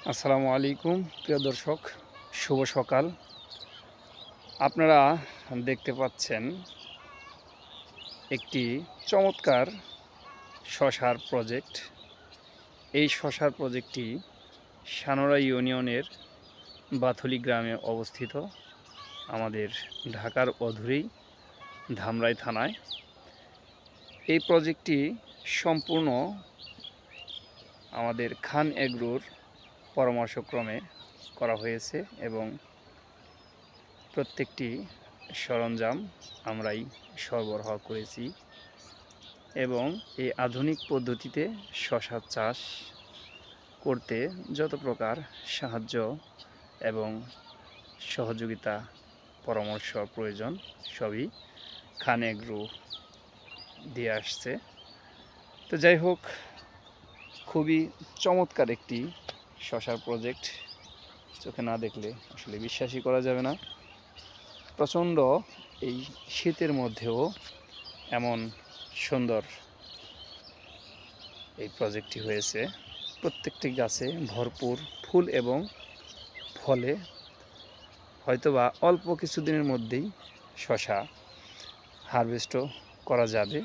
আসসালামু আলাইকুম প্রিয় দর্শক, শুভ সকাল। আপনারা দেখতে পাচ্ছেন একটি চমৎকার শশার প্রজেক্ট। এই শশার প্রজেক্টটি সানোরা ইউনিয়নের বাথুলি গ্রামে অবস্থিত, আমাদের ঢাকার অদূরেই ধামরাই থানায়। এই প্রজেক্টটি সম্পূর্ণ আমাদের খান এগ্রোর পরামর্শক্রমে করা হয়েছে এবং প্রত্যেকটি সরঞ্জাম আমরাই সরবরাহ করেছি এবং এই আধুনিক পদ্ধতিতে শশা চাষ করতে যত প্রকার সাহায্য এবং সহযোগিতা পরামর্শ প্রয়োজন সবই খান এগ্রো দিয়ে আসছে। তো যাই হোক, খুবই চমৎকার একটি শশার প্রজেক্ট, চোখে না দেখলে আসলে বিশ্বাসই করা যাবে না। প্রচণ্ড এই শীতের মধ্যেও এমন সুন্দর এই প্রজেক্টটি হয়েছে। প্রত্যেকটি গাছে ভরপুর ফুল এবং ফলে হয়তোবা অল্প কিছুদিনের মধ্যেই শশা হারভেস্টও করা যাবে।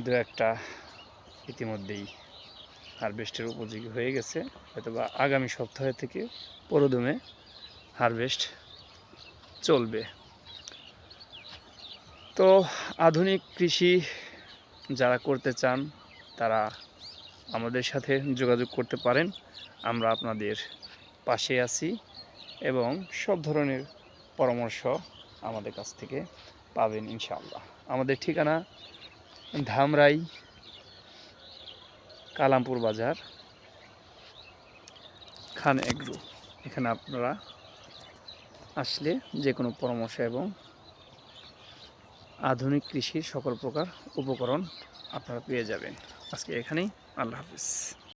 দু একটা ইতিমধ্যেই হারভেস্টের উপযোগী হয়ে গেছে, হয়তোবা আগামী সপ্তাহ থেকে পুরোদমে হারভেস্ট চলবে। তো আধুনিক কৃষি যারা করতে চান তারা আমাদের সাথে যোগাযোগ করতে পারেন। আমরা আপনাদের পাশে আছি এবং সব ধরনের পরামর্শ আমাদের কাছ থেকে পাবেন ইনশাআল্লাহ। আমাদের ঠিকানা ধামরাই, কালামপুর বাজার, খান এগ্রো। এখানে আপনারা আসলে যে কোনো পরামর্শ এবং আধুনিক কৃষির সকল প্রকার উপকরণ আপনারা পেয়ে যাবেন। আজকে এখানেই, আল্লাহ হাফিজ।